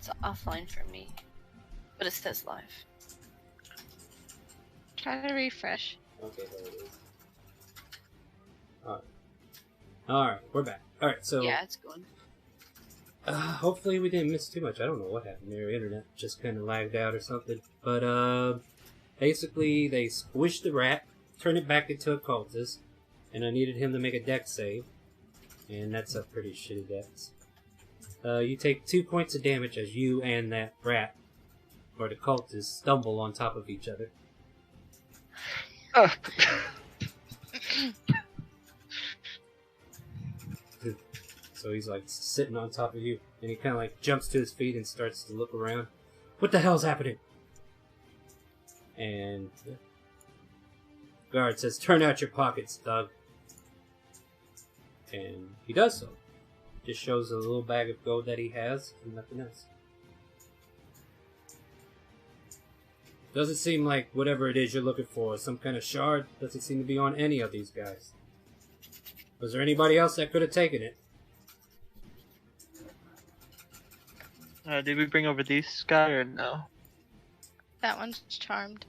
It's offline for me. But it says live. Try to refresh. Okay, there it is. Alright, we're back. Alright, so... Yeah, it's going. Hopefully we didn't miss too much. I don't know what happened there. Internet just kind of lagged out or something. But, basically, they squished the rat, turned it back into a cultist, and I needed him to make a dex save. And that's a pretty shitty dex. You take 2 points of damage as you and that rat, or the cultist, stumble on top of each other. So he's like sitting on top of you, and he kind of like jumps to his feet and starts to look around. What the hell's happening? And the guard says, "Turn out your pockets, Doug." And he does so. Just shows a little bag of gold that he has, and nothing else. Doesn't seem like whatever it is you're looking for, some kind of shard, doesn't seem to be on any of these guys. Was there anybody else that could have taken it? Did we bring over these guys or no? That one's charmed.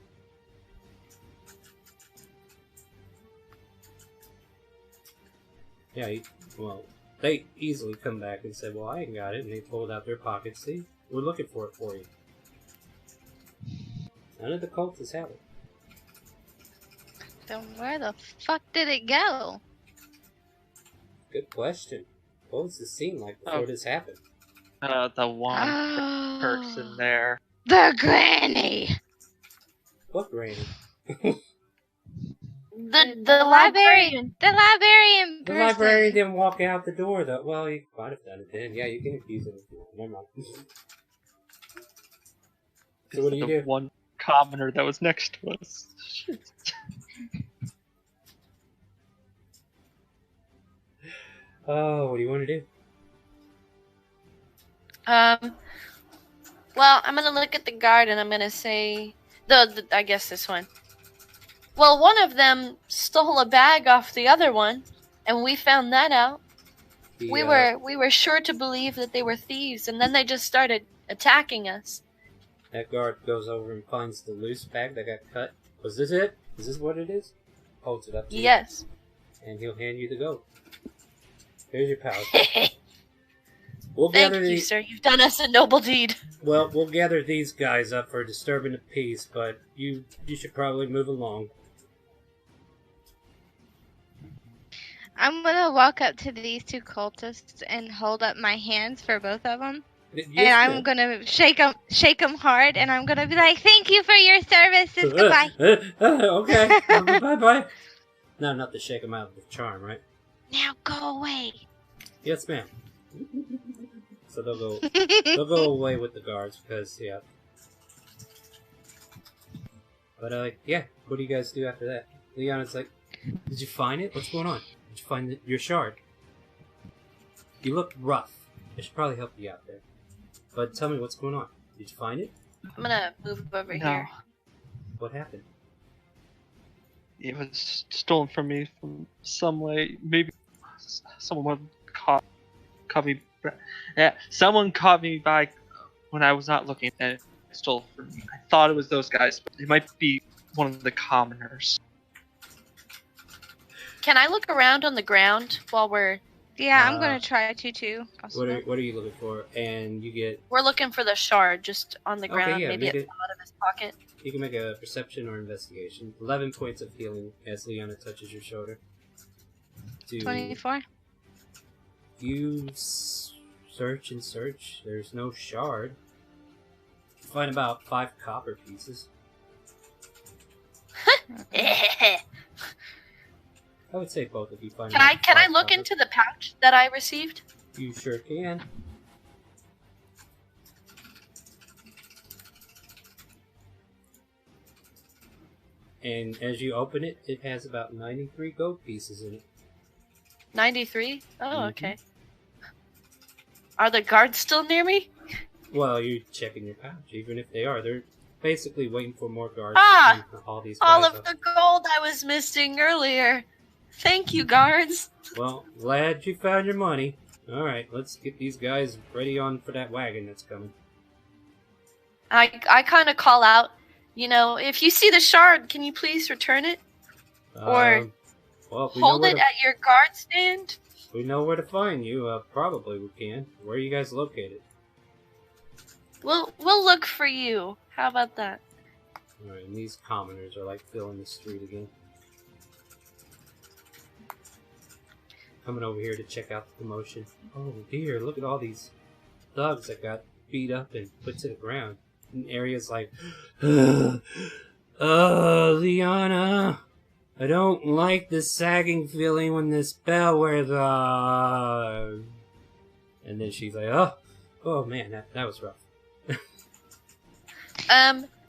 Yeah, well, they easily come back and say, "Well, I ain't got it," and they pulled out their pockets. See, we're looking for it for you. None of the cultists have it. Then where the fuck did it go? Good question. What was the scene like before this happened? The one person there. The granny! What granny? The librarian. The librarian The person. librarian didn't walk out the door, though. Well, you might have done it then. Yeah, you can accuse him if you want. Never mind. So what do you do? One commoner that was next to us. Shit. Oh, what do you want to do? Well, I'm gonna look at the guard and I'm gonna say I guess this one. Well, one of them stole a bag off the other one, and we found that out. We were sure to believe that they were thieves, and then they just started attacking us. That guard goes over and finds the loose bag that got cut. Was this it? Is this what it is? Holds it up to you. Yes. And he'll hand you the goat. Here's your pouch. Thank you, sir. You've done us a noble deed. Well, we'll gather these guys up for disturbing the peace, but you should probably move along. I'm gonna walk up to these two cultists and hold up my hands for both of them. Yes, and I'm ma'am. gonna shake them hard, and I'm gonna be like, "Thank you for your services. Goodbye." Okay. Bye-bye. No, not to shake them out of the charm, right? Now go away. Yes, ma'am. So they'll go away with the guards because, yeah. But, yeah, what do you guys do after that? Leon's like, "Did you find it? What's going on? Did you find your shard? You look rough. I should probably help you out there. But tell me what's going on. Did you find it?" I'm gonna move over here. What happened? It was stolen from me from some way. Maybe someone caught me. Yeah, someone caught me by when I was not looking, and stole it from me. I thought it was those guys, but it might be one of the commoners. Can I look around on the ground while we're... Yeah, I'm gonna try to too. What are you looking for? And you get... We're looking for the shard, just on the ground, yeah, maybe at the bottom of his pocket. You can make a perception or investigation. 11 points of healing as Leona touches your shoulder. 24. You search and search. There's no shard. You find about 5 copper pieces. I would say both of you find. Can I look copper. into the pouch that I received? You sure can. And as you open it, it has about 93 gold pieces in it. 93? Oh, okay. Are the guards still near me? Well, you're checking your pouch. Even if they are, they're basically waiting for more guards. Ah! To all these guys All of up. the gold I was missing earlier. Thank you, guards. Well, glad you found your money. Alright, let's get these guys ready on for that wagon that's coming. I kind of call out, if you see the shard, can you please return it? Or well, if we know hold where it to, at your guard stand? if we know where to find you. Probably we can. Where are you guys located? We'll look for you. How about that? All right, and these commoners are like filling the street again. Coming over here to check out the commotion. Oh dear, look at all these thugs that got beat up and put to the ground. And Arya's like, Liana, I don't like the sagging feeling when this spell wears off. And then she's like, oh man, that was rough.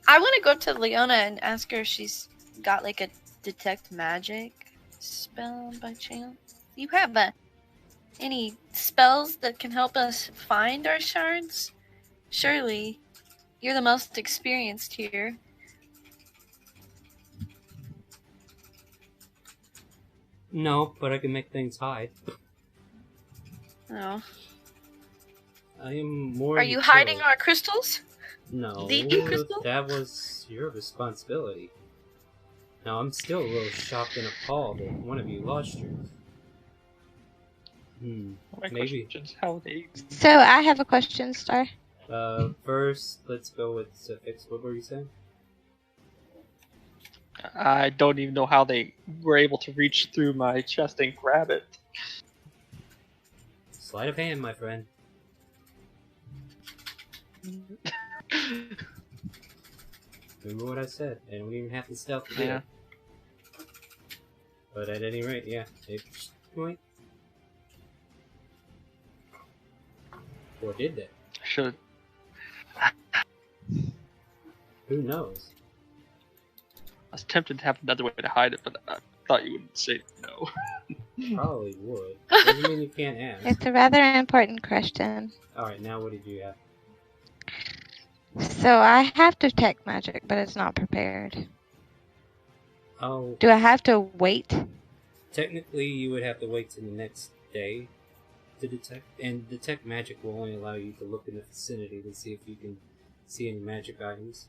I want to go up to Leona and ask her if she's got like a detect magic spell by chance. Do you have any spells that can help us find our shards? Surely, you're the most experienced here. No, but I can make things hide. Oh. I am more. Are you hiding our crystals? No, The crystal? that was your responsibility. Now, I'm still a little shocked and appalled that one of you lost yours. My Maybe. question's how they... So I have a question, Star. First, let's go with Suffix. What were you saying? I don't even know how they were able to reach through my chest and grab it. Sleight of hand, my friend. Remember what I said. They don't even have to stealth to do it. But at any rate, yeah. Point. Or did they? Should. Who knows? I was tempted to have another way to hide it, but I thought you wouldn't say no. Probably would. Doesn't mean you can't ask. It's a rather important question. Alright, now what did you have? So I have detect magic, but it's not prepared. Oh, Do I have to wait? technically you would have to wait till the next day to detect. And detect magic will only allow you to look in the vicinity to see if you can see any magic items.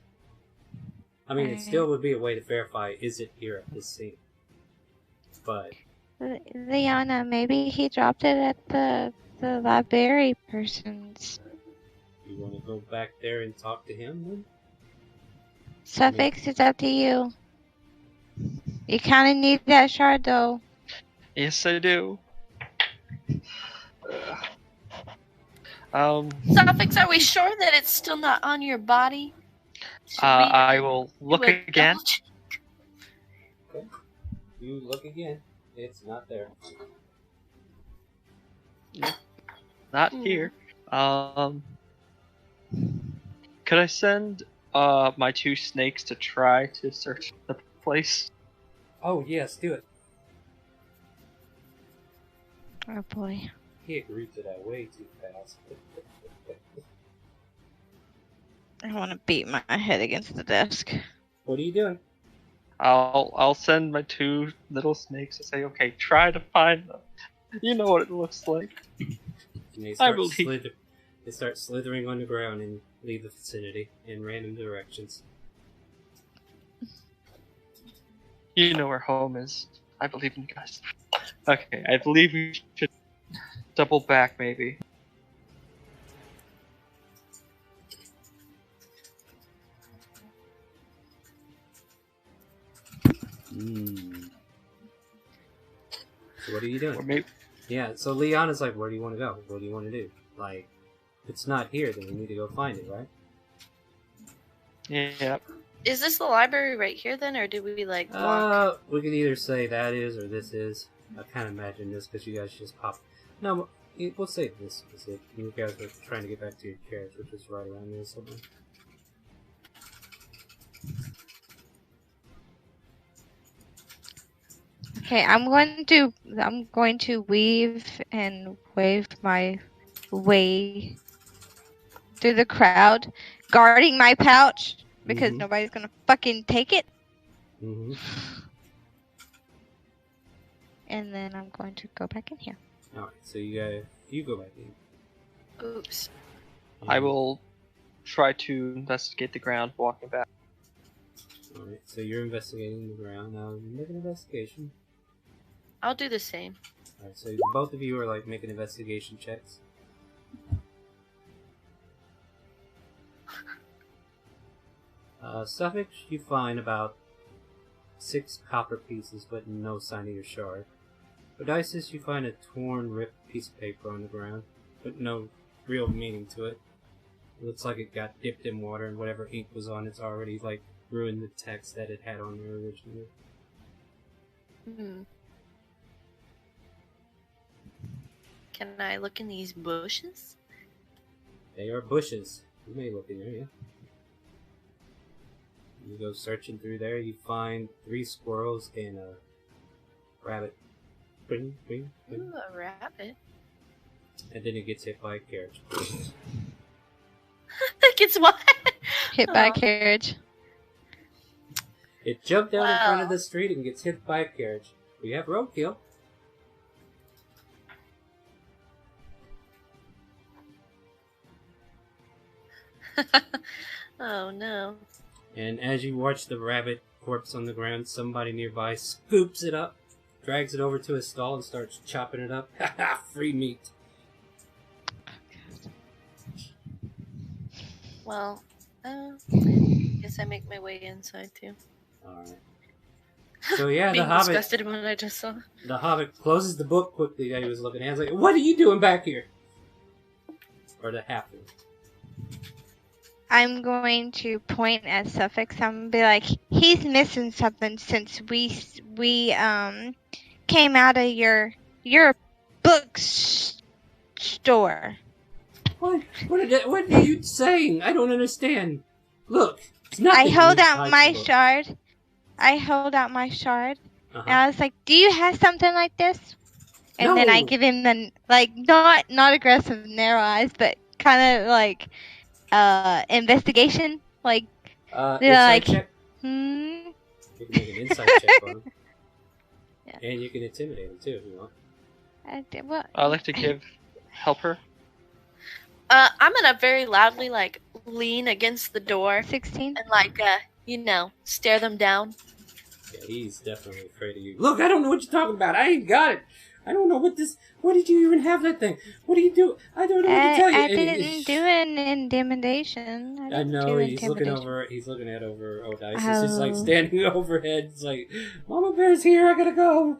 I mean, it still would be a way to verify, is it here at this scene? But... Liana, maybe he dropped it at the library person's. You want to go back there and talk to him then? Suffix, it's up to you. You kind of need that shard, though. Yes, I do. Suffix, are we sure that it's still not on your body? I will look again. Okay. You look again. It's not there. Not here. Could I send my two snakes to try to search the place? Oh, yes, do it. Oh boy. He agreed to that way too fast. I want to beat my head against the desk. What are you doing? I'll send my two little snakes to say, okay, try to find them. You know what it looks like. And they start slithering on the ground and leave the vicinity in random directions. You know where home is. I believe in you guys. Okay, I believe we should double back, maybe. So what are you doing? Or maybe... Yeah, so Liana's like, where do you want to go? What do you want to do? Like, if it's not here, then we need to go find it, right? Yeah. Is this the library right here then, or do we walk? We could either say that is or this is. I kind of imagine this because you guys just pop. No, we'll say this is it. You guys are trying to get back to your chairs, which is right around there somewhere. Okay, I'm going to weave and wave my way through the crowd, guarding my pouch because nobody's gonna fucking take it. And then I'm going to go back in here. Alright, so you go back in. Oops. I will try to investigate the ground walking back. Alright, so you're investigating the ground. Now make an investigation. I'll do the same. Alright, so both of you are like making investigation checks. Suffix, you find about 6 copper pieces, but no sign of your shard. Odysseus, you find a torn, ripped piece of paper on the ground, but no real meaning to it. It looks like it got dipped in water, and whatever ink was on it's already like ruined the text that it had on there originally. Can I look in these bushes? They are bushes. You may look in there, yeah. You go searching through there, you find 3 squirrels and a rabbit. Bing, bing, bing. Ooh, a rabbit. And then it gets hit by a carriage. It gets what? Hit by a carriage. It jumped down in front of Wow. the street and gets hit by a carriage. We have roadkill. Oh no. And as you watch the rabbit corpse on the ground, somebody nearby scoops it up, drags it over to his stall, and starts chopping it up. Ha ha! Free meat. Well, guess I make my way inside too. Alright. So yeah, Being the hobbit. disgusted at what I just saw. The hobbit closes the book quickly that he was looking at. He's like, "What are you doing back here?" Or the halfling. I'm going to point at Suffix. I'm gonna be like, he's missing something since we came out of your store. What are you saying? I don't understand. Look, it's nothing. I held He out hides my the book. shard. I held out my shard, Uh-huh. and I was like, "Do you have something like this?" And then I No. give him the not aggressive narrow eyes, but kind of like investigation. Like they're Inside like, check. hmm. You can make an inside check on him. Yeah. And you can intimidate him too if you want. What? I'd like to help her. I'm gonna very loudly lean against the door 16. and stare them down. Yeah, he's definitely afraid of you. Look, I don't know what you're talking about. I ain't got it. I don't know what this. What did you even have that thing? What do you do? I don't know what to tell you. I And didn't do an intimidation. I didn't know do he's looking intimidation. over. He's looking at over Odysseus. He's just like Oh. standing overhead. It's like, Mama Bear's here. I gotta go.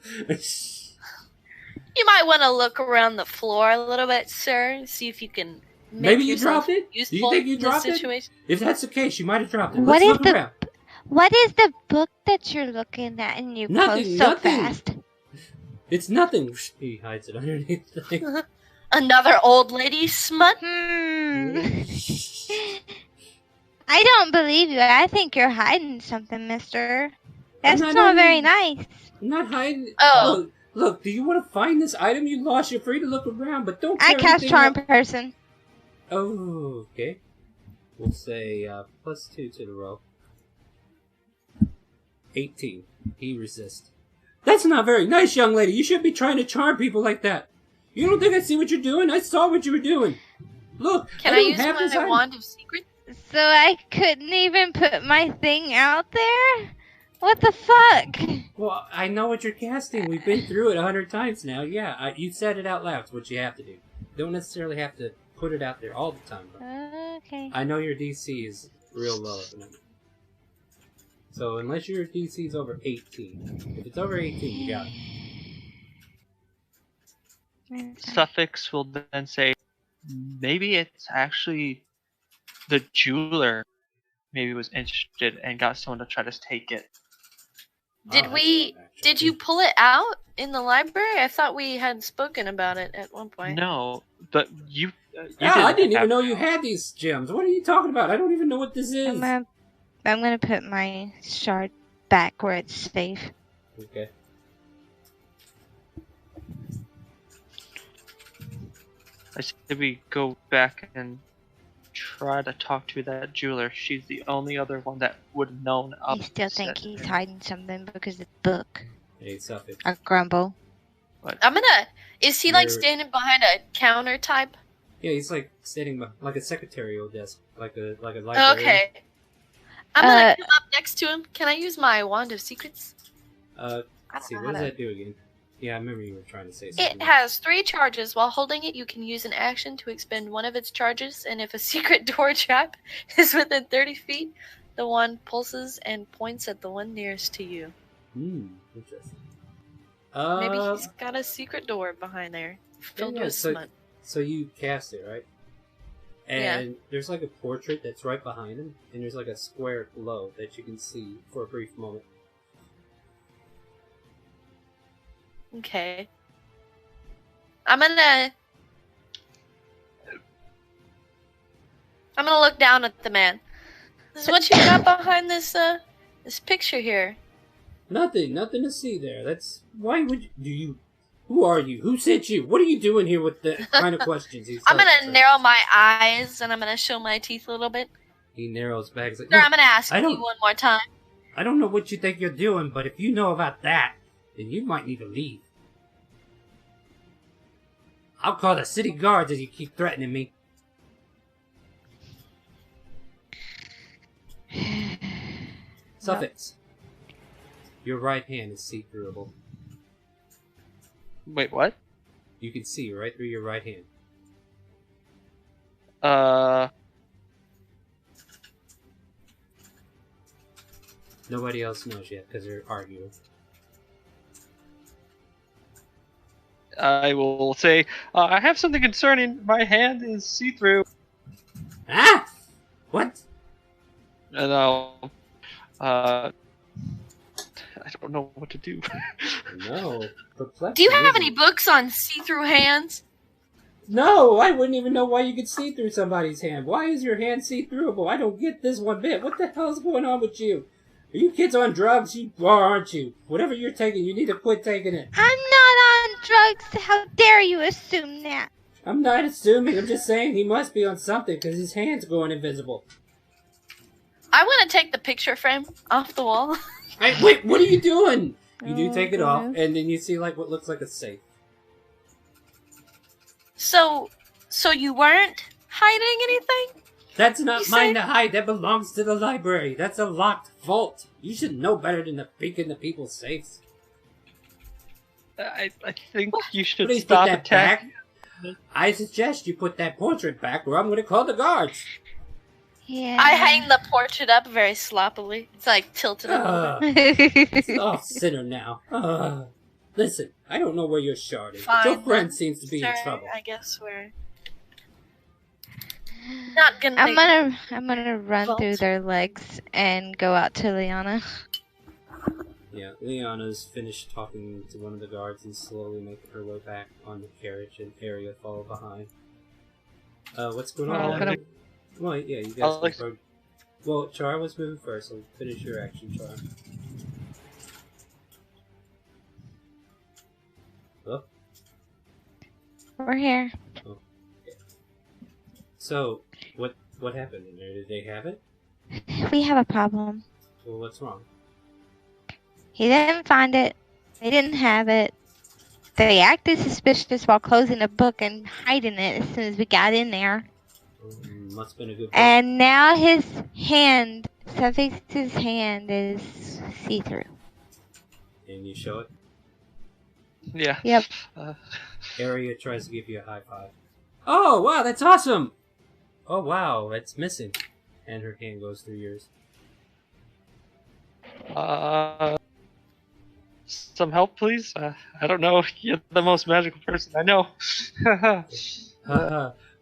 You might want to look around the floor a little bit, sir. See if you can make Maybe you yourself dropped it? Do useful you think you in this dropped it? situation. If that's the case, you might have dropped it. What Let's is look the- around. What is the book that you're looking at and you Nothing, close so nothing. fast? It's nothing. He hides it underneath the thing. Another old lady smut. I don't believe you. I think you're hiding something, mister. That's not not very hiding. nice. I'm not hiding. Oh. Look, do you want to find this item you lost? You're free to look around, but don't I tear cast anything charm up. person. Oh, okay. We'll say +2 to the roll. 18. He resists. That's not very nice, young lady. You shouldn't be trying to charm people like that. You don't think I see what you're doing? I saw what you were doing. Look, Can I don't use have this my item. wand of secret? So I couldn't even put my thing out there? What the fuck? Well, I know what you're casting. We've been through it 100 times now. Yeah, you said it out loud. It's what you have to do. Don't necessarily have to put it out there all the time. But Okay. I know your DC is real low at the moment. So unless your DC is over 18. If it's over 18, you got it. Suffix will then say, maybe it's actually the jeweler. Maybe was interested and got someone to try to take it. Did Oh, we? that's not actually- Did you pull it out in the library? I thought we had spoken about it at one point. No, but you. I didn't even have- know you had these gems. What are you talking about? I don't even know what this is. I'm gonna put my shard back where it's safe. Okay. I said we go back and try to talk to that jeweler. She's the only other one that would have known. I still think he's hiding something because of the book. Hey, Suffix. I grumble. I'm gonna. Is he You're- standing behind a counter type? Yeah, he's like sitting like a secretarial desk, like a librarian. Okay. I'm gonna come up next to him. Can I use my wand of secrets? Let's see, what does that do again? Yeah, I remember you were trying to say something. It has 3 charges. While holding it, you can use an action to expend one of its charges, and if a secret door trap is within 30 feet, the wand pulses and points at the one nearest to you. Interesting. Maybe he's got a secret door behind there, filled with smut. So you cast it, right? And there's like a portrait that's right behind him, and there's like a square glow that you can see for a brief moment. Okay. I'm gonna look down at the man. This is what you got behind this this picture here. Nothing to see there. That's why would you? Who are you? Who sent you? What are you doing here with the kind of questions? I'm gonna narrow my eyes and I'm gonna show my teeth a little bit. He narrows back. He's like, Sir, I'm gonna ask you one more time. I don't know what you think you're doing, but if you know about that, then you might need to leave. I'll call the city guards if you keep threatening me. Suffix. Your right hand is see-throughable. Wait, what? You can see right through your right hand. Nobody else knows yet because they're arguing. I will say, I have something concerning. My hand is see-through. Ah! What? And I'll, I don't know what to do. No. Do you have any books on see-through hands? No, I wouldn't even know why you could see through somebody's hand. Why is your hand see-throughable? I don't get this one bit. What the hell is going on with you? Are you kids on drugs? You are, aren't you? Whatever you're taking, you need to quit taking it. I'm not on drugs. How dare you assume that? I'm not assuming. I'm just saying he must be on something because his hand's going invisible. I want to take the picture frame off the wall. Hey, wait, what are you doing? You do take it off, and then you see like what looks like a safe. So you weren't hiding anything? That's not mine to hide. That belongs to the library. That's a locked vault. You should know better than to peek into people's safes. I think you should Please stop put that attacking. back. I suggest you put that portrait back, or I'm going to call the guards. Yeah. I hang the portrait up very sloppily. It's like tilted a little bit. It's off center now. Listen, I don't know where your shard is, but your friend seems to be in trouble. I guess we're not gonna. I'm gonna run through their legs and go out to Liana. Yeah, Liana's finished talking to one of the guards and slowly making her way back on the carriage, and Arya follow behind. What's going on? Well, yeah, you guys. Well, Char was moving first, so finish your action, Char. Hello? We're here. Oh, okay. So, what happened in there? Did they have it? We have a problem. Well, what's wrong? He didn't find it. They didn't have it. They acted suspicious while closing the book and hiding it as soon as we got in there. Must have been a good book. And now his hand, Suffix's hand, is see-through. And you show it? Yeah. Yep. Arya tries to give you a high five. Oh, wow, that's awesome! Oh, wow, that's missing. And her hand goes through yours. Some help, please? I don't know. You're the most magical person I know.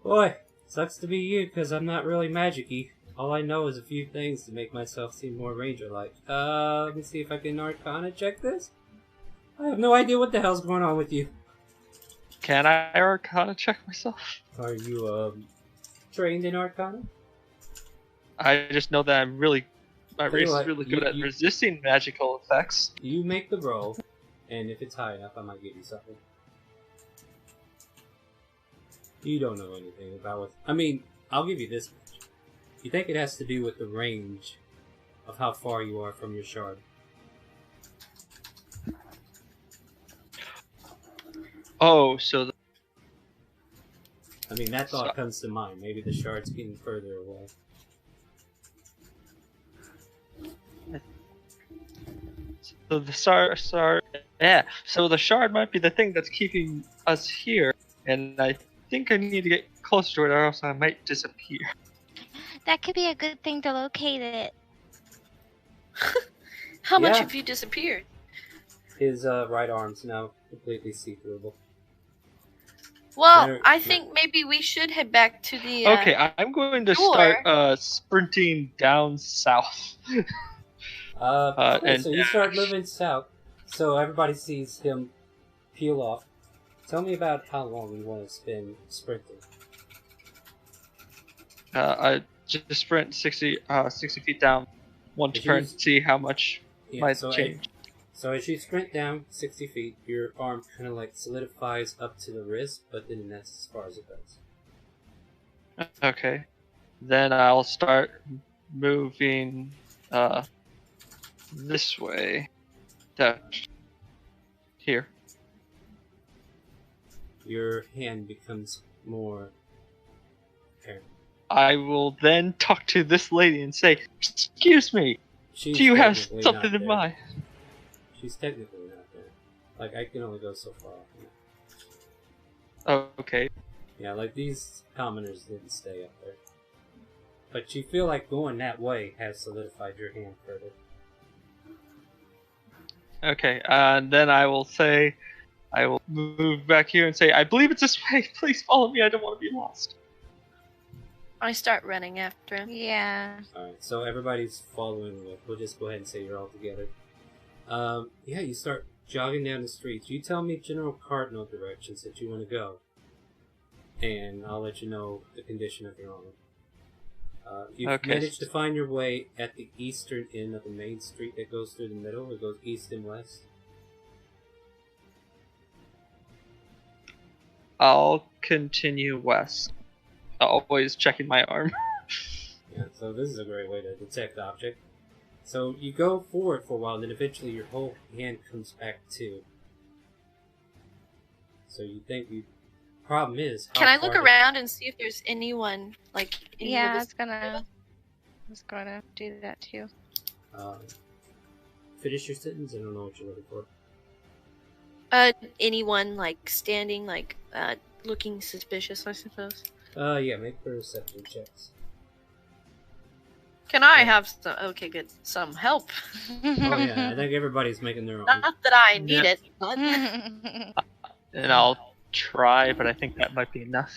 Boy, sucks to be you, because I'm not really magic-y. All I know is a few things to make myself seem more ranger-like. Let me see if I can Arcana check this. I have no idea what the hell's going on with you. Can I Arcana check myself? Are you, trained in Arcana? I just know that my race is really good at resisting magical effects. You make the roll, and if it's high enough, I might give you something. You don't know anything about what... I mean, I'll give you this much. You think it has to do with the range of how far you are from your shard. Oh, so... I mean, that thought comes to mind. Maybe the shard's getting further away. So the So the shard might be the thing that's keeping us here, and I think I need to get closer to it, or else I might disappear. That could be a good thing to locate it. How much Yeah. have you disappeared? His right arm's now completely see-throughable. Well, I think maybe we should head back to the. Okay, I'm going to start sprinting down south. Okay, and so you start moving south, so everybody sees him peel off. Tell me about how long you want to spend sprinting. I just sprint 60 feet down one turn, see how much might change. So as you sprint down 60 feet, your arm kind of like solidifies up to the wrist, but then that's as far as it goes. Okay. Then I'll start moving this way. Here. Your hand becomes more apparent. I will then talk to this lady and say, "Excuse me, do you have something in mind?" She's technically not there. Like, I can only go so far. Oh, okay. Yeah, like, these commoners didn't stay up there. But you feel like going that way has solidified your hand further. Okay, and then I will move back here and say, "I believe it's this way. Please follow me. I don't want to be lost." I start running after him. Yeah. Alright, so everybody's following with. We'll just go ahead and say you're all together. Yeah, you start jogging down the streets. You tell me general cardinal directions that you want to go. And I'll let you know the condition of your armor. You've managed to find your way at the eastern end of the main street that goes through the middle. It goes east and west. I'll continue west. Always checking my arm. Yeah, so this is a great way to detect object. So you go forward for a while, and then eventually your whole hand comes back to. So you think you. Problem is. Can I look around and see if there's anyone like? Yeah, I was gonna do that too. Finish your sentence. I don't know what you're looking for. Anyone like standing, like looking suspicious, I suppose. Yeah, make perception checks. Can I have some? Okay, good. Some help. Oh yeah, I think everybody's making their own. Not that I need it, but. And I'll try, but I think that might be enough.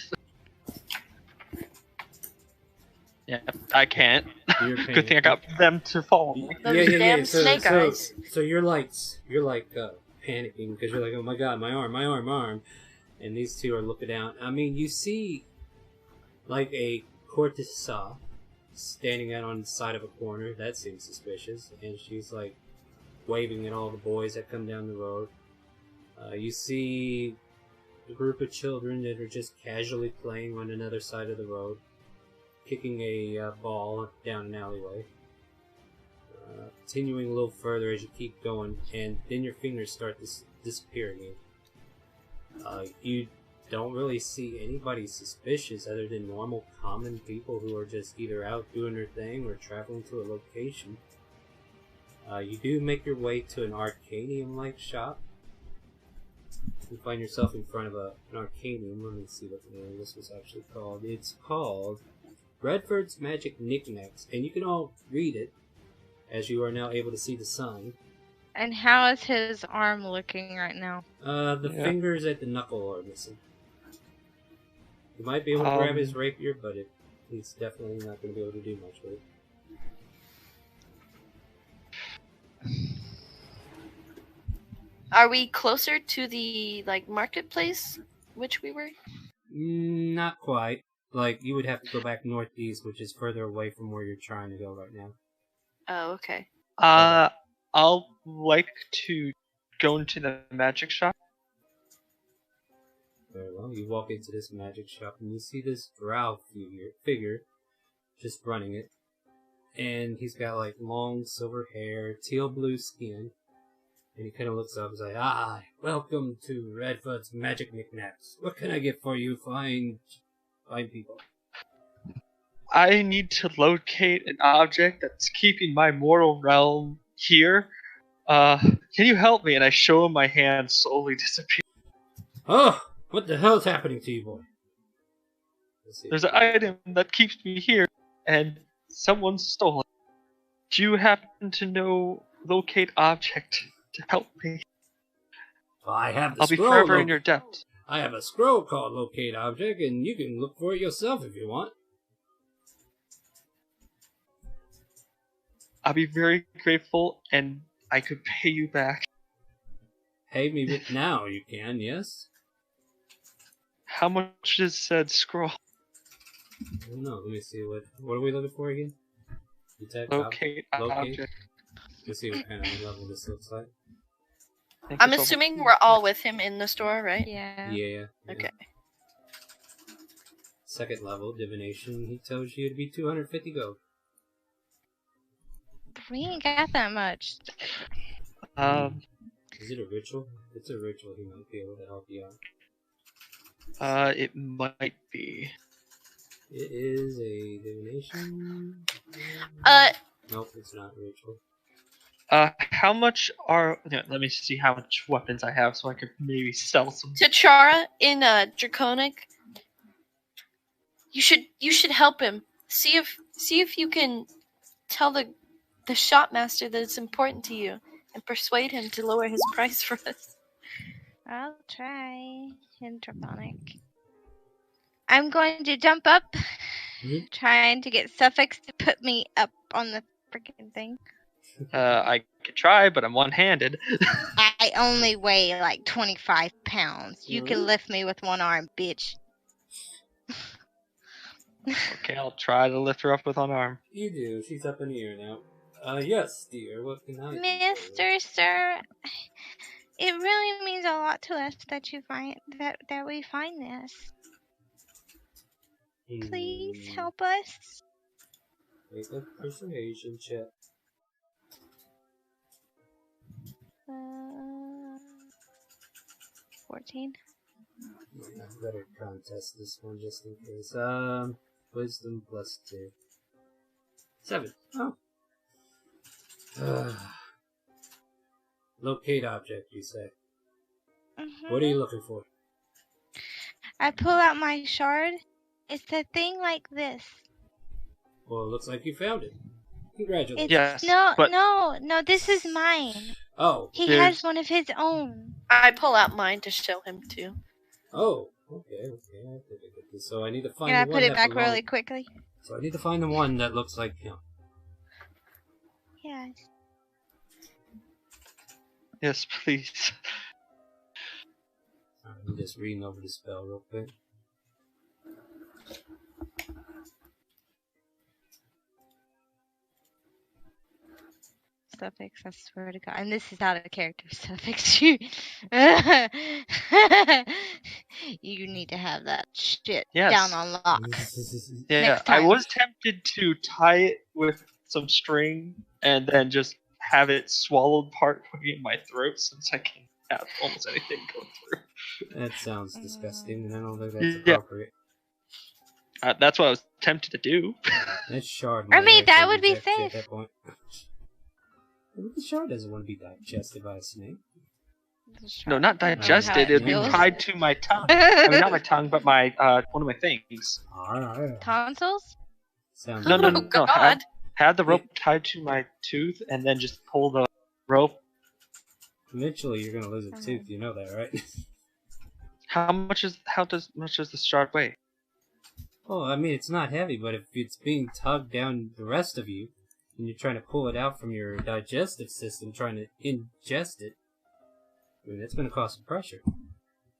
Yeah, I can't. Good thing I got them to follow me. Those damn snake eyes. So you're like panicking because you're like, oh my god, my arm, and these two are looking out. I mean, you see like a courtesan standing out on the side of a corner. That seems suspicious, and she's like waving at all the boys that come down the road. You see a group of children that are just casually playing on another side of the road, kicking a ball down an alleyway. Continuing a little further as you keep going, and then your fingers start disappearing. You don't really see anybody suspicious other than normal, common people who are just either out doing their thing or traveling to a location. You do make your way to an arcanium-like shop. You find yourself in front of an arcanium. Let me see what the name of this was actually called. It's called Redford's Magic Knickknacks, and you can all read it as you are now able to see the sign. And how is his arm looking right now? The fingers at the knuckle are missing. You might be able to grab his rapier, but he's definitely not going to be able to do much with it. Are we closer to the marketplace, which we were? Not quite. Like, you would have to go back northeast, which is further away from where you're trying to go right now. Oh, okay. I'll like to go into the magic shop. Very well. You walk into this magic shop and you see this drow figure just running it. And he's got like long silver hair, teal blue skin. And he kind of looks up and is like, "Ah, welcome to Redford's Magic Knickknacks. What can I get for you, fine Find people. I need to locate an object that's keeping my mortal realm here. Can you help me? And I show him my hand slowly disappear. Oh, what the hell's happening to you, boy? There's an item that keeps me here, and someone stole it. Do you happen to know locate object to help me? Well, I have the I'll be scroll. forever in your debt. I have a scroll called Locate Object, and you can look for it yourself if you want. I'll be very grateful, and I could pay you back. Pay me with now, you can, yes? How much is said scroll? I don't know. Let me see. What are we looking for again? Detect Locate Locate. object. Let's see what kind of level this looks like. I'm assuming we're all with him in the store, right? Yeah. Yeah. Okay. Second level, divination. He tells you to be 250 gold. We ain't got that much. Is it a ritual? If it's a ritual, he might be able to help you out. It might be. It is a divination. Nope, it's not a ritual. How much are? Let me see how much weapons I have, so I could maybe sell some. T'Chara in Draconic. You should help him. See if you can tell the shopmaster that it's important to you and persuade him to lower his price for us. I'll try in Draconic. I'm going to jump up, trying to get Suffix to put me up on the freaking thing. I could try, but I'm one-handed. I only weigh like 25 pounds. You can lift me with one arm, bitch. Okay, I'll try to lift her up with one arm. You do. She's up in the air now. Yes, dear. What can I do? Mr. Sir, it really means a lot to us that you find that we find this. Please help us. Make a persuasion check. 14. Yeah, I better contest this one just in case. Wisdom plus 2. 7. Oh. Locate object, you say. What are you looking for? I pull out my shard. It's a thing like this. Well, it looks like you found it. Congratulations. Yes, No, this is mine. Oh. He has one of his own. I pull out mine to show him too. Oh, okay. I think I get this. So I need to find Can I the put one it that back belongs. really quickly? So I need to find the one that looks like him. Yes. Yes, please. Alright, I'm just reading over the spell real quick. Suffix, I swear to God. And this is out of character suffix. You need to have that shit down on lock. Yeah, I was tempted to tie it with some string and then just have it swallowed partway in my throat since I can have almost anything go through. That sounds disgusting, and I don't think that's appropriate. That's what I was tempted to do. That shard. I mean, that would be safe. At that point. The shard doesn't want to be digested by a snake. No, not digested. It'd be tied to my tongue. I mean, not my tongue, but my one of my things. Tonsils? Sounds no. God. Had the rope tied to my tooth, and then just pull the rope. Eventually, you're gonna lose a tooth. You know that, right? How much does the shard weigh? Well, I mean, it's not heavy, but if it's being tugged down the rest of you, and you're trying to pull it out from your digestive system, trying to ingest it, I mean, that's going to cause some pressure.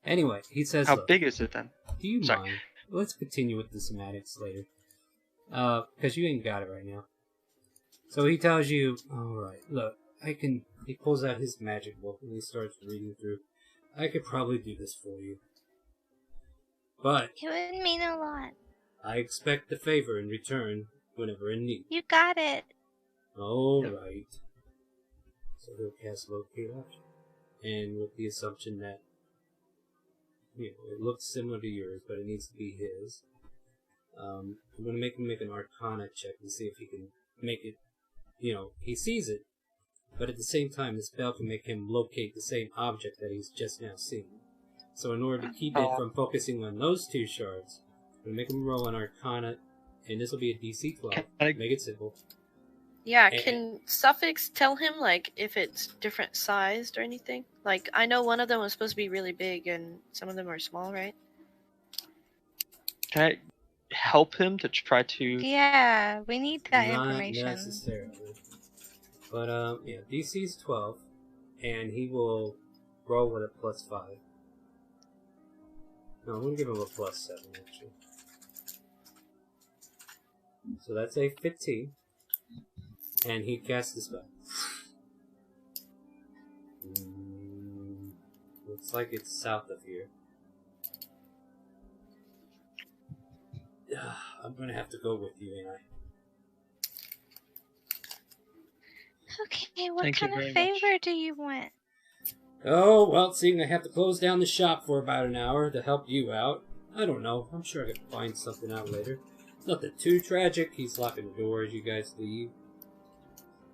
Anyway, he says... How big is it then? Do you mind? Let's continue with the semantics later. Because you ain't got it right now. So he tells you, alright, look, he pulls out his magic book and he starts reading through. I could probably do this for you. But... It would mean a lot. I expect the favor in return whenever in need. You got it. Alright. So he'll cast Locate Object. And with the assumption that, it looks similar to yours, but it needs to be his. I'm going to make him make an Arcana check to see if he can make it. He sees it, but at the same time, the spell can make him locate the same object that he's just now seeing. So in order to keep it from focusing on those two shards, I'm going to make him roll an Arcana, and this will be a DC 12. Make it simple. Yeah, can Suffix tell him, like, if it's different sized or anything? Like, I know one of them was supposed to be really big, and some of them are small, right? Can I help him to try to... Yeah, we need that Not information. necessarily. But, yeah, DC's 12, and he will roll with a +5. No, I'm going to give him a +7, actually. So that's a 15. And he casts the spell. Looks like it's south of here. I'm going to have to go with you, ain't I? Okay, what Thank you kind of very favor much. do you want? Oh, well, seeing I have to close down the shop for about an hour to help you out. I don't know. I'm sure I can find something out later. Nothing too tragic. He's locking the door as you guys leave.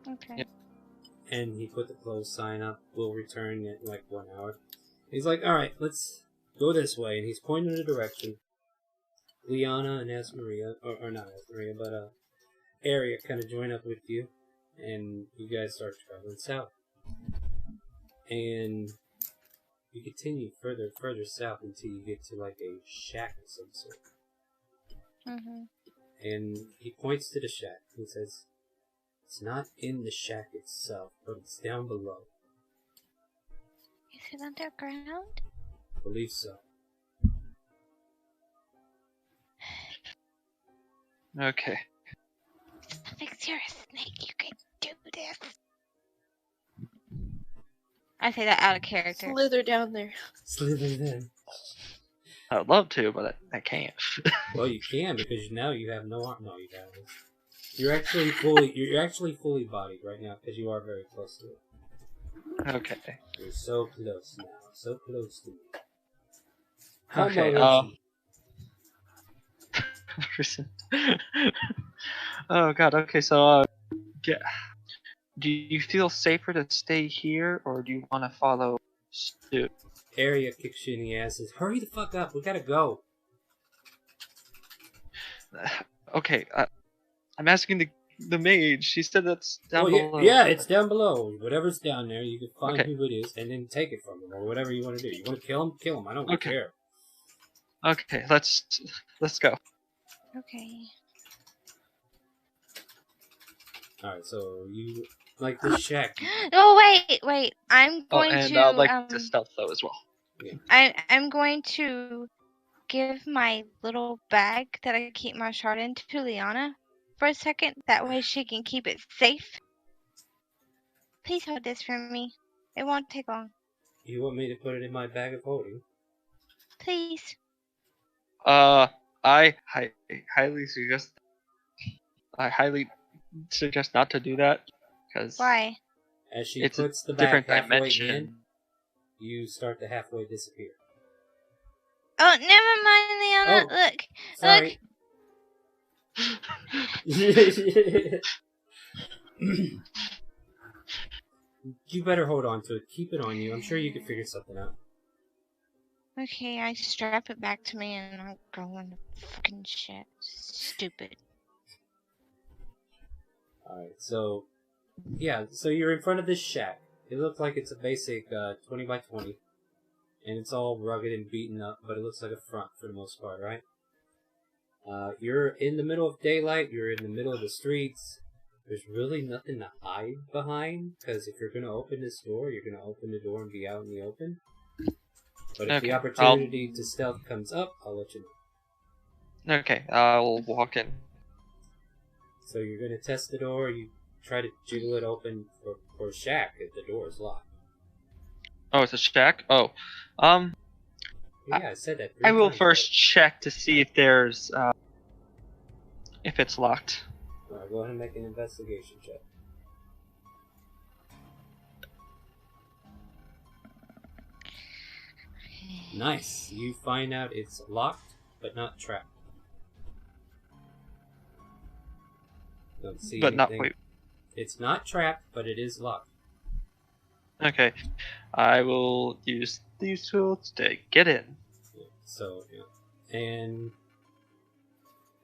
Okay. Yep. And he put the close sign up. We'll return in like 1 hour. He's like, alright, let's go this way. And he's pointing in a direction. Liana and Asmaria, or not Asmaria, but Aria kind of join up with you. And you guys start traveling south. And you continue further and further south until you get to like a shack of some sort. Mhm. And he points to the shack. He says, it's not in the shack itself, but it's down below. Is it underground? I believe so. Okay. Suffix, you're a snake. You can do this. I say that out of character. Slither down there. Slither then. I would love to, but I can't. Well, you can because now you have no arm. No, you don't. You're actually fully bodied right now because you are very close to it. Okay. You're so close now, so close to me. Okay, oh god, okay, so, do you feel safer to stay here, or do you want to follow suit? Aria kicks you in the ass and says, hurry the fuck up, we gotta go. Okay, I'm asking the mage. She said that's down below. Yeah, it's down below. Whatever's down there, you can find Okay. who it is and then take it from him, or whatever you want to do. You want to kill him? Kill him. I don't Okay. care. Okay, let's go. Okay. Alright, so you like the shack. Oh wait! I'm going and to. I'd like to stealth though as well. I'm going to give my little bag that I keep my shard in to Liana for a second. That way she can keep it safe. Please hold this for me. It won't take long. You want me to put it in my bag of holding? Please. I highly suggest not to do that because Why? As she it's puts the a bag different halfway dimension. in, you start to halfway disappear. Oh, never mind, Liana. Oh, Look. Sorry. You better hold on to it. Keep it on you. I'm sure you can figure something out. Okay, I strap it back to me and I'll go in the fucking shit. Stupid. Alright, so... Yeah, so you're in front of this shack. It looks like it's a basic 20 by 20. And it's all rugged and beaten up, but it looks like a front for the most part, right? You're in the middle of daylight. You're in the middle of the streets. There's really nothing to hide behind, because if you're going to open this door, you're going to open the door and be out in the open. But if the opportunity to stealth comes up, I'll let you know. Okay, I'll walk in. So you're going to test the door, you try to jiggle it open for a shack if the door is locked. Oh, it's a shack? Oh. Yeah, I said that 3 I will times first check to see if there's, if it's locked. Alright, go ahead and make an investigation check. Nice. You find out it's locked, but not trapped. Don't see But anything. not wait. It's not trapped, but it is locked. Okay, I will use these tools to get in. Yeah, so, yeah. And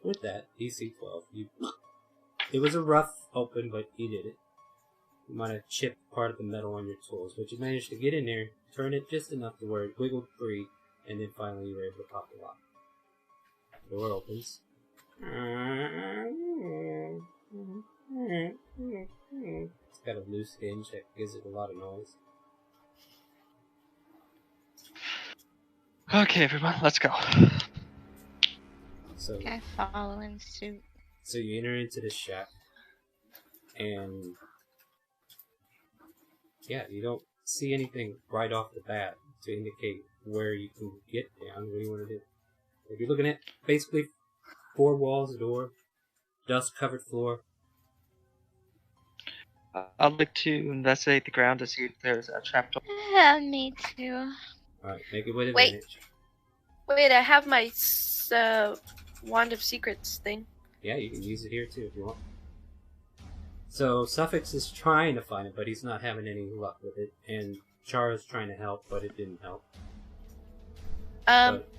with that, DC 12, it was a rough open, but you did it. You might have chipped part of the metal on your tools, but you managed to get in there, turn it just enough to where it wiggled free, and then finally you were able to pop the lock. The door opens. It's got a loose hinge that gives it a lot of noise. Okay, everyone, let's go. So, Okay, following suit. so you enter into the shack, and yeah, you don't see anything right off the bat to indicate where you can get down. What do you want to do? If you're looking at basically 4 walls, a door, dust-covered floor. I'd like to investigate the ground to see if there's a trapdoor. Yeah, me too. Alright, make it with Wait. advantage. Wait, I have my Wand of Secrets thing. Yeah, you can use it here too if you want. So, Suffix is trying to find it, but he's not having any luck with it. And Chara's trying to help, but it didn't help.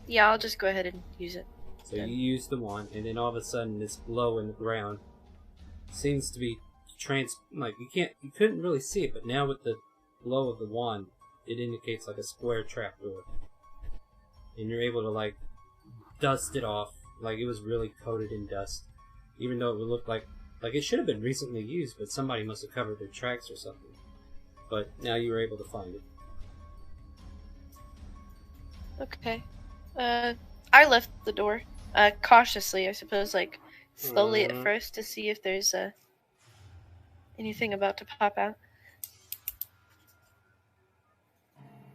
Yeah, I'll just go ahead and use it. So you use the wand, and then all of a sudden this glow in the ground seems to be you couldn't really see it, but now with the glow of the wand, it indicates like a square trapdoor. And you're able to dust it off, like it was really coated in dust. Even though it would look like it should have been recently used, but somebody must have covered their tracks or something. But now you were able to find it. Okay. I left the door. Cautiously, I suppose, slowly at first to see if there's anything about to pop out.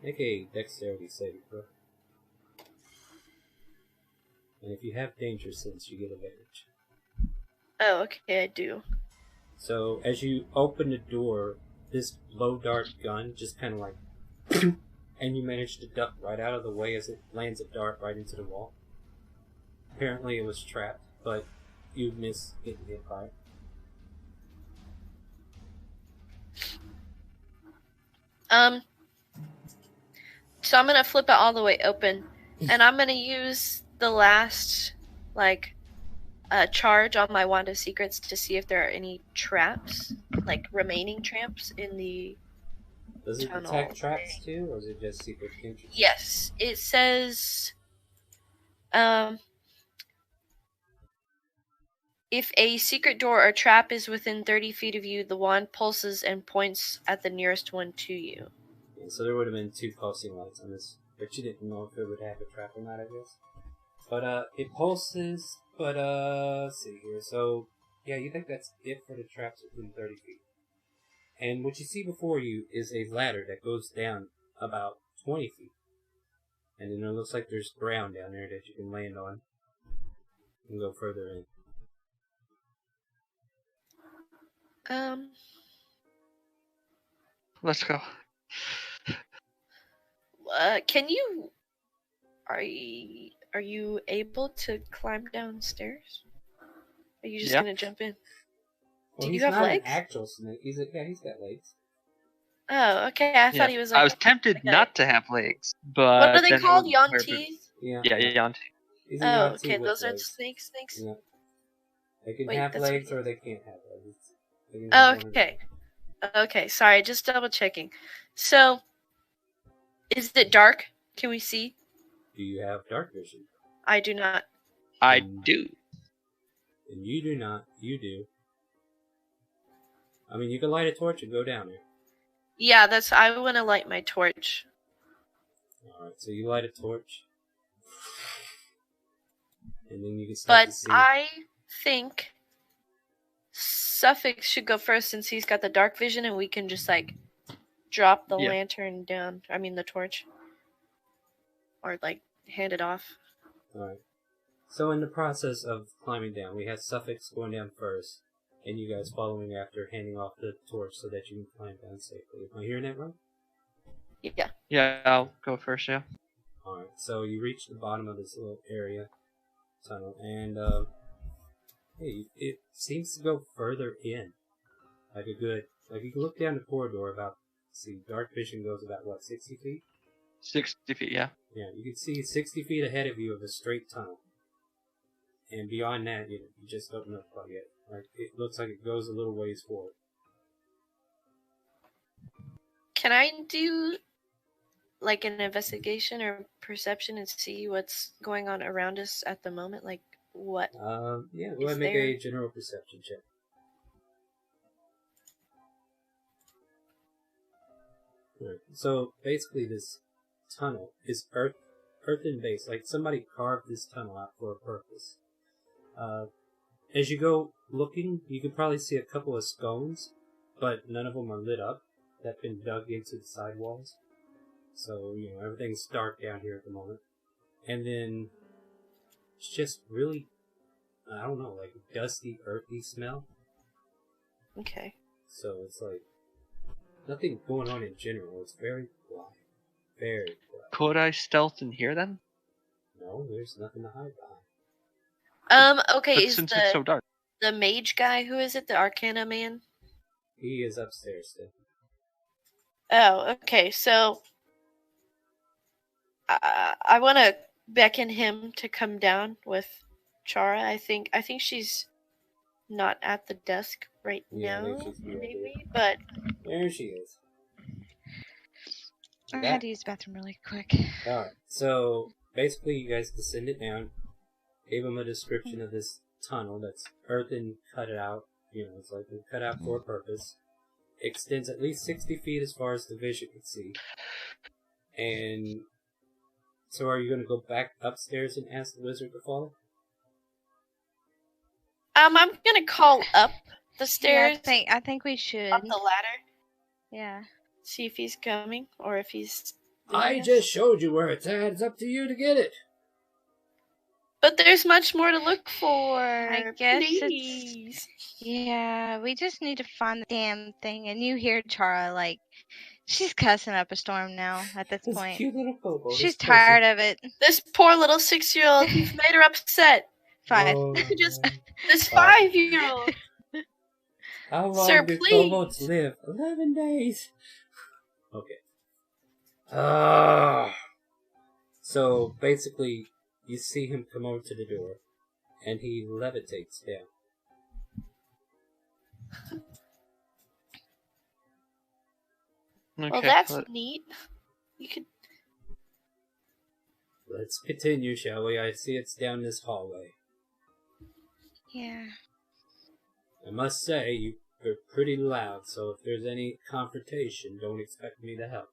Make a dexterity saving throw. And if you have danger sense, you get advantage. Oh, okay, I do. So as you open the door, this blow dart gun just kind of and you manage to duck right out of the way as it lands a dart right into the wall. Apparently it was trapped, but you miss getting hit by it. So I'm gonna flip it all the way open, and I'm gonna use the last, charge on my Wand of Secrets to see if there are any traps, remaining traps in the Does it tunnel detect traps thing. too, or is it just secret entrances? Yes, it says, if a secret door or trap is within 30 feet of you, the wand pulses and points at the nearest one to you. Yeah, so there would have been 2 pulsing lights on this, but you didn't know if it would have a trap or not, I guess. But, it pulses, but, let's see here. So, yeah, you think that's it for the traps within 30 feet. And what you see before you is a ladder that goes down about 20 feet. And then it looks like there's ground down there that you can land on and go further in. Let's go. Can you... Are you able to climb downstairs? Are you just gonna jump in? Well, Do you he's have not legs? an actual snake. He's got legs. Oh, okay. I thought he was I was tempted not to have legs, but what are they then called? it was Yontees? Yeah. Yeah, Yonti. He's a Oh, Yahtzee okay. with Those are legs. snakes. Yeah. They can Wait, have that's legs what- or they can't have legs. They can Oh, have one or okay. the other. Okay, sorry, just double checking. So, is it dark? Can we see? Do you have dark vision? I do not. I do. And you do not. You do. I mean, you can light a torch and go down there. Yeah, I want to light my torch. Alright, so you light a torch. And then you can start to But see. I think Suffix should go first since he's got the dark vision and we can just, drop the lantern down. I mean, the torch. Or, hand it off. Alright. So in the process of climbing down, we have Suffix going down first, and you guys following after, handing off the torch so that you can climb down safely. Am I hearing that right? Yeah. Yeah, I'll go first, yeah. Alright, so you reach the bottom of this little area, tunnel, and Hey, it seems to go further in. Like you can look down the corridor about, see, dark vision goes about, what, 60 feet? 60 feet, yeah. Yeah, you can see 60 feet ahead of you of a straight tunnel. And beyond that, you just don't know quite yet. Like, it looks like it goes a little ways forward. Can I do like an investigation or perception and see what's going on around us at the moment? Like what? Yeah, go ahead Is and make there- a general perception check. Right. So basically, this tunnel is earthen based. Like somebody carved this tunnel out for a purpose. As you go looking, you can probably see a couple of scones, but none of them are lit up. That's been dug into the sidewalls. So, everything's dark down here at the moment. And then it's just really, I don't know, like a dusty, earthy smell. Okay. So it's like nothing going on in general. It's very quiet. Very quiet. Could I stealth in here then? No, there's nothing to hide behind. Okay, But is since it's so dark. the mage guy, who is it? The Arcana man? He is upstairs still. Oh, okay. So I want to beckon him to come down with Chara. I think she's not at the desk right Yeah, I now, think she's here, maybe, but There she is. I That- had to use the bathroom really quick. Alright, so basically you guys descended down, gave him a description of this tunnel that's earthen cut out, it's like been cut out for a purpose. Extends at least 60 feet as far as the vision can see. And so are you going to go back upstairs and ask the wizard to follow? I'm gonna call up the stairs, Yeah, I think we should. up the ladder, Yeah. see if he's coming or if he's. I leaving us. just showed you where it's at. It's up to you to get it. But there's much more to look for. I guess Please. Yeah, we just need to find the damn thing. And you hear Chara, like, she's cussing up a storm now at this This point. cute little Popo. She's tired of it. This poor little 6-year-old, you've made her upset. 5. Oh, Just- man. This Five. 5-year-old. How long Sir, did please. kobolds live? 11 days. Okay. So basically, you see him come over to the door, and he levitates down. Okay, Well, that's let- neat. You could. Let's continue, shall we? I see it's down this hallway. Yeah. I must say, you're pretty loud, so if there's any confrontation, don't expect me to help.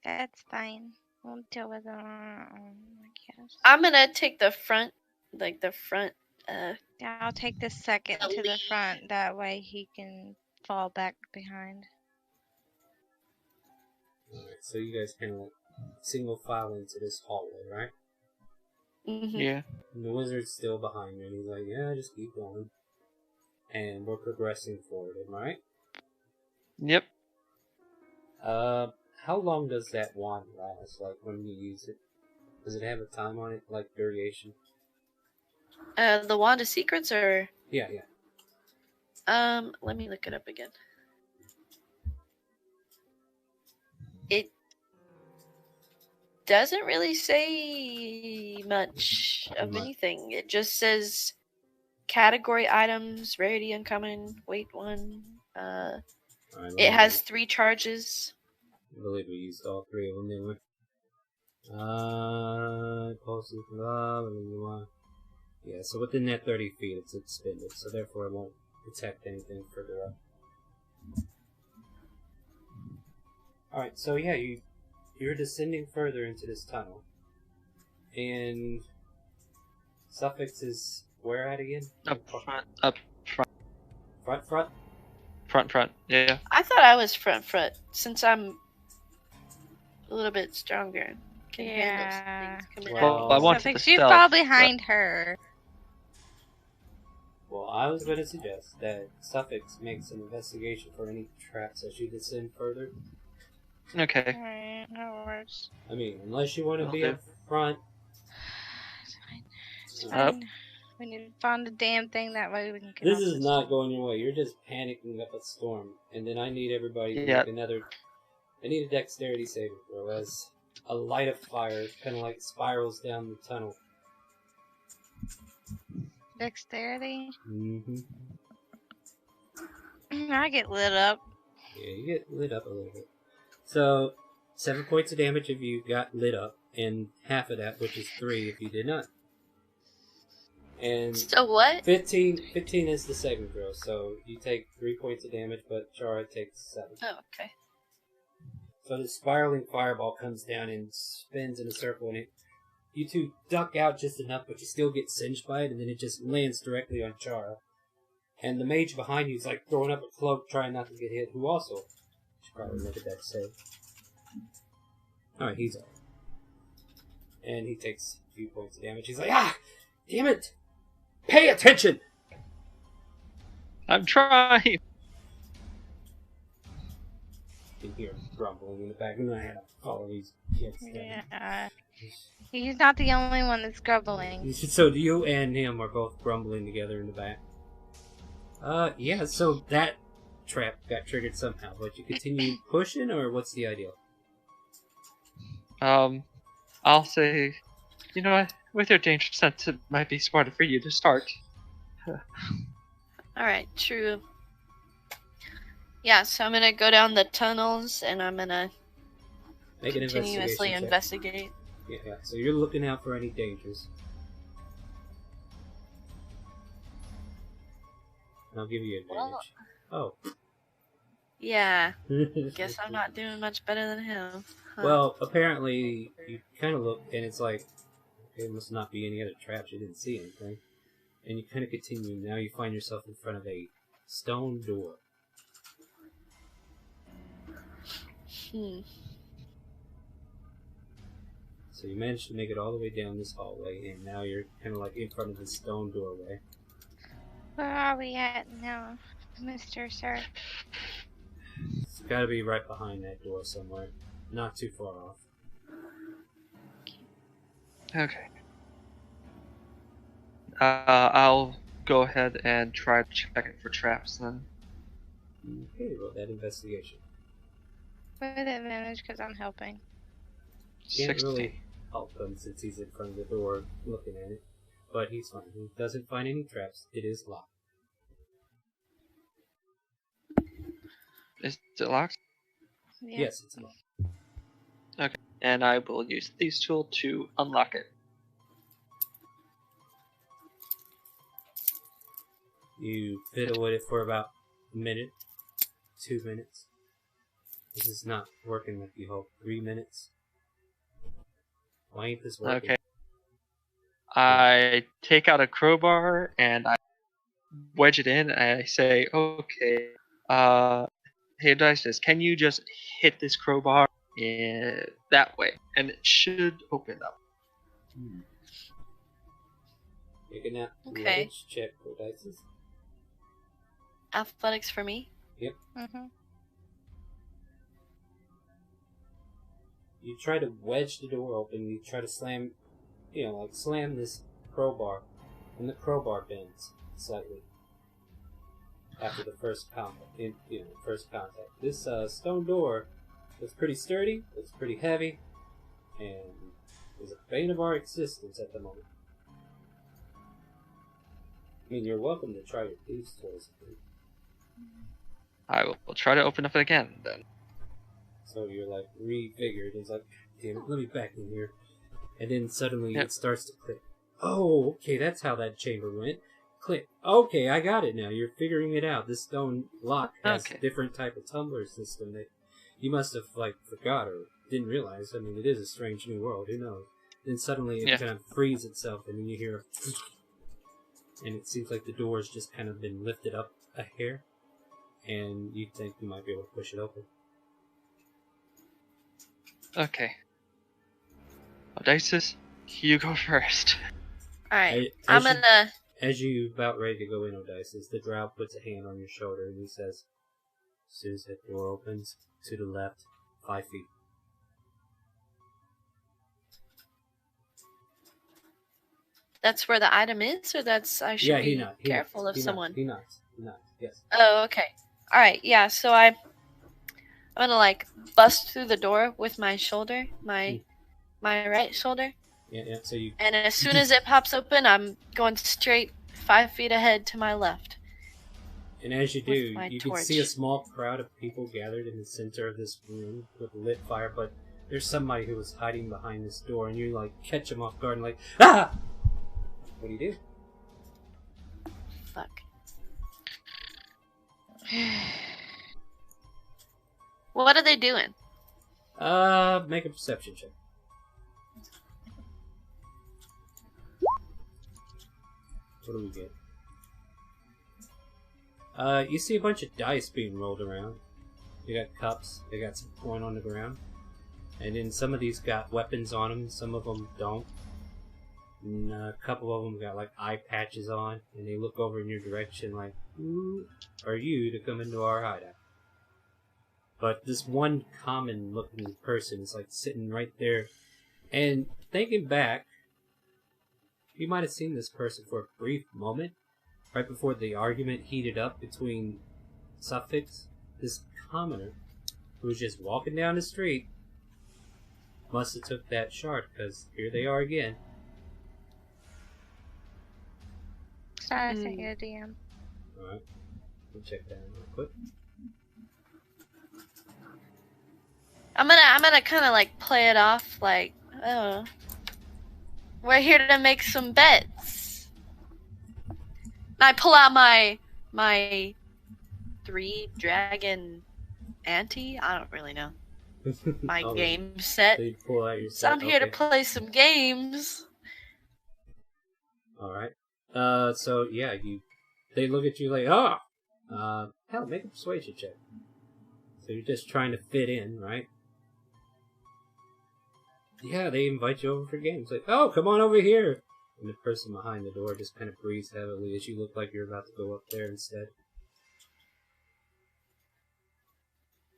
That's fine. We'll deal with it on our own, I guess. I'm gonna take the front, like the front. Yeah, I'll take the second The to the lead. front. That way he can fall back behind. Alright, so you guys kind of like single file into this hallway, right? Mm-hmm. Yeah. And the wizard's still behind you, and he's like, yeah, just keep going. And we're progressing forward, am I right? Yep. How long does that wand last, like, when you use it? Does it have a time on it, like duration? The Wand of Secrets, or Yeah. let me look it up again. It doesn't really say much of anything. It just says category items, rarity uncommon, weight 1. Alright, It has 3 charges. I believe we used all 3 of them, didn't we? Pulses, blah, blah, blah, blah. Yeah, so within that 30 feet, it's expended, so therefore it won't detect anything further up. Alright, so yeah, you're descending further into this tunnel. And Suffix is where at again? Up front. Front? Yeah. I thought I was front, since I'm a little bit stronger. Can handle Yeah. things coming Well, at I me. wanted Suffix, to you stealth, fall but- behind her. Well, I was going to suggest that Suffix makes an investigation for any traps as you descend further. Okay. Alright, that works. I mean, unless you want to be Okay. up front. It's fine. It's Up. fine. We need to find the damn thing that way we can get This off is this not thing. going your way. You're just panicking up a storm. And then I need everybody to Yeah. make another... I need a dexterity saving throw as a light of fire kind of like spirals down the tunnel. Dexterity. Mm-hmm. I get lit up. Yeah, you get lit up a little bit. So, 7 points of damage if you got lit up, and half of that, which is 3 if you did not. And So what? 15 is the saving throw, so you take 3 points of damage, but Chara takes 7. Oh, okay. So the spiraling fireball comes down and spins in a circle, and you two duck out just enough, but you still get singed by it, and then it just lands directly on Chara. And the mage behind you is like throwing up a cloak, trying not to get hit, who also should probably look at that save. Alright, he's up. And he takes a few points of damage. He's like, ah! Damn it! Pay attention! I'm trying. You can hear him grumbling in the back, and I have to follow these kids. Yeah. He's not the only one that's grumbling. So you and him are both grumbling together in the back. Yeah, so that trap got triggered somehow, but you continue pushing, or what's the idea? I'll say, you know what? With your danger sense, it might be smarter for you to start. Alright, true. Yeah, so I'm gonna go down the tunnels and I'm gonna Make an continuously investigation check. investigate. Yeah, so you're looking out for any dangers. And I'll give you advantage. Well, Yeah, guess I'm not doing much better than him. Huh. Well, apparently, you kind of look, and it's like, there must not be any other traps. You didn't see anything. And you kind of continue. Now you find yourself in front of a stone door. So you managed to make it all the way down this hallway, and now you're kind of like in front of this stone doorway. Where are we at now, Mr. Sir? It's got to be right behind that door somewhere. Not too far off. Okay. I'll go ahead and try to check it for traps then. Okay, roll that investigation. With advantage because I'm helping. Can't 16. really help him since he's in front of the door looking at it. But he's fine. He doesn't find any traps. It is locked. Is it locked? Yeah. Yes, it's locked. Okay. And I will use these tools to unlock it. You fiddle with it for about a minute, 2 minutes. This is not working like you hope. 3 minutes. Why ain't this working? Okay. I take out a crowbar and I wedge it in and I say, okay, hey Dices, can you just hit this crowbar in that way? And it should open up. You're gonna Okay. edge check for dices. Athletics for me. Mm-hmm. You try to wedge the door open. You try to slam, slam this crowbar, and the crowbar bends slightly after the first contact. This stone door looks pretty sturdy. Looks pretty heavy, and is a bane of our existence at the moment. I mean, you're welcome to try your thieves' tools. I will try to open up again then. So you're like revigored. It's like, damn it, let me back in here. And then suddenly Yep. it starts to click. Oh, okay, that's how that chamber went. Click. Okay, I got it now. You're figuring it out. This stone lock has Okay. a different type of tumbler system that you must have forgot or didn't realize. I mean, it is a strange new world. Who knows? Then suddenly it kind of frees itself, and then you hear, and it seems like the door's just kind of been lifted up a hair, and you think you might be able to push it open. Okay. Odysseus, you go first. Alright, As I'm gonna... As you about ready to go in, Odysseus, the drow puts a hand on your shoulder and he says, as soon as that door opens, to the left, 5 feet. that's where the item is, or that's I should be careful of He someone. He nods. Yes. Oh, okay. All right. Yeah. So I'm gonna like bust through the door with my shoulder, my right shoulder. Yeah. So you. And as soon as it pops open, I'm going straight 5 feet ahead to my left. And as you do, you torch. can see a small crowd of people gathered in the center of this room with a lit fire, but there's somebody who was hiding behind this door, and you like catch him off guard and like, ah! What do you do? Fuck. What are they doing? Make a perception check. What do we get? You see a bunch of dice being rolled around. They got cups, they got some coin on the ground. And then some of these got weapons on them, some of them don't. And a couple of them got like eye patches on, and they look over in your direction like, who are you to come into our hideout? But this one common looking person is like sitting right there. And thinking back, you might have seen this person for a brief moment, right before the argument heated up between Suffix. This commoner, who was just walking down the street, must have took that shard, because here they are again. Sorry, I sent you a DM. Alright, we'll check that out real quick. I'm gonna kind of like play it off like, oh, we're here to make some bets. And I pull out my 3-dragon ante. I don't really know. My game set. So you pull out your So set. I'm here to play some games. Alright. So yeah, they look at you like, oh! Hell, make a persuasion check. So you're just trying to fit in, right? Yeah, they invite you over for games. Like, oh, come on over here! And the person behind the door just kind of breathes heavily as you look like you're about to go up there instead.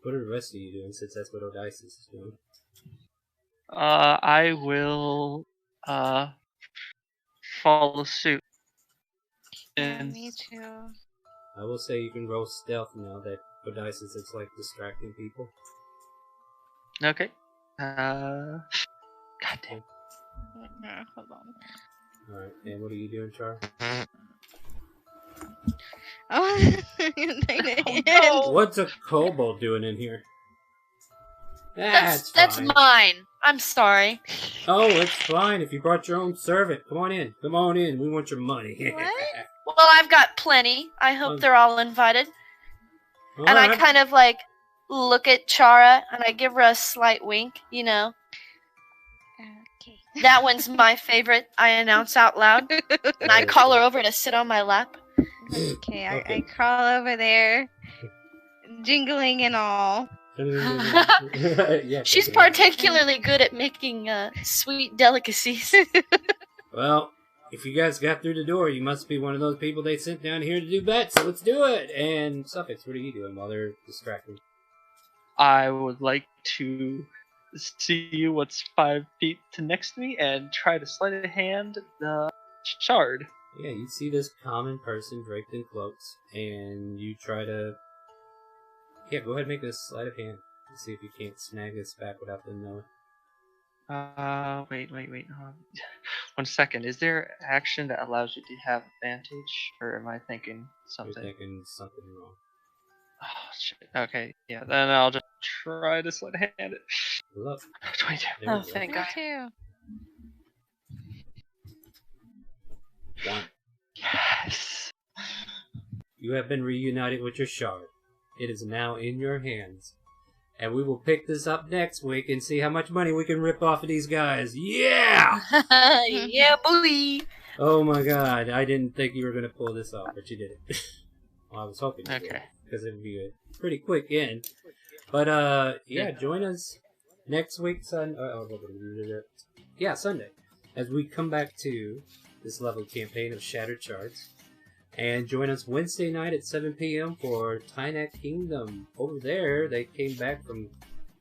What are the rest of you doing, since that's what Odisis is doing? I will follow suit. Yeah, And me too. I will say you can roll stealth now that Odisis is like distracting people. okay. Goddamn. Hold on. Alright, and what are you doing, Char? Oh, no. What's a kobold doing in here? That's That's fine. mine. I'm sorry. Oh, it's fine if you brought your own servant. Come on in. Come on in. We want your money. What? Well, I've got plenty. I hope they're all invited. All And I right. kind of like look at Chara and I give her a slight wink, you know. Okay. That one's my favorite, I announce out loud. And I call her over to sit on my lap. Okay, Okay. I crawl over there, jingling and all. Yeah, She's yeah. particularly good at making sweet delicacies. Well, if you guys got through the door, you must be one of those people they sent down here to do bets, so let's do it! And Suffix, what are you doing while they're distracted? I would like to see what's 5 feet to next to me and try to sleight of hand the shard. Yeah, you see this common person draped in cloaks, and you try to... Yeah, go ahead and make a sleight of hand to see if you can't snag this back without them knowing. Wait. 1 second. Is there action that allows you to have advantage, or am I thinking something? You're thinking something wrong. Oh shit. Okay, yeah. Then I'll just try to sleight of hand it. Look. 22. There Oh, we go. thank Me God. too. One. Yes. You have been reunited with your shard. It is now in your hands. And we will pick this up next week and see how much money we can rip off of these guys. Yeah! Yeah, boy. Oh my god, I didn't think you were going to pull this off, but you did it. Well, I was hoping you Okay. would, because it would be a pretty quick end. But, yeah, join us next week, Sunday, as we come back to this level campaign of Shattered Shards. And join us Wednesday night at 7 p.m. for Tynak Kingdom. Over there, they came back from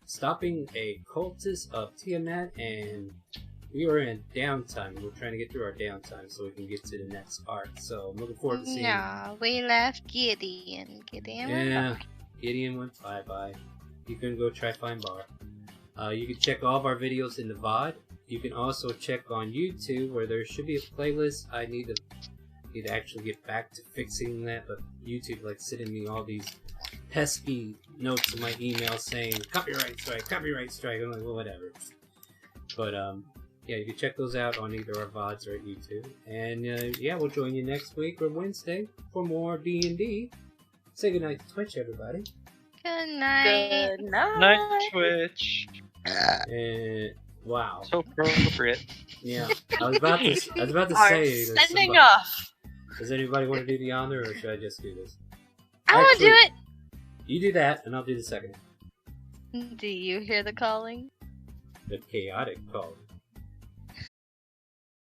stopping a cultist of Tiamat and we were in downtime. We're trying to get through our downtime so we can get to the next arc. So I'm looking forward to seeing. No, we left Gideon. Gideon went Yeah, bye. Gideon went bye-bye. You can go try find bar. You can check all of our videos in the VOD. You can also check on YouTube where there should be a playlist. I need to actually get back to fixing that, but YouTube like sending me all these pesky notes in my email saying copyright strike. I'm like, well, whatever. But yeah, you can check those out on either our VODs or at YouTube. And yeah, we'll join you next week or Wednesday for more D&D. Say goodnight to Twitch, everybody. Good night. Good night. Night, Twitch. And wow. So appropriate. Yeah, I was about to Are say. there's sending somebody- off. Does anybody want to do the honor, or should I just do this? I want to do Actually, You do that, and I'll do the second. it. Do you hear the calling? The chaotic call.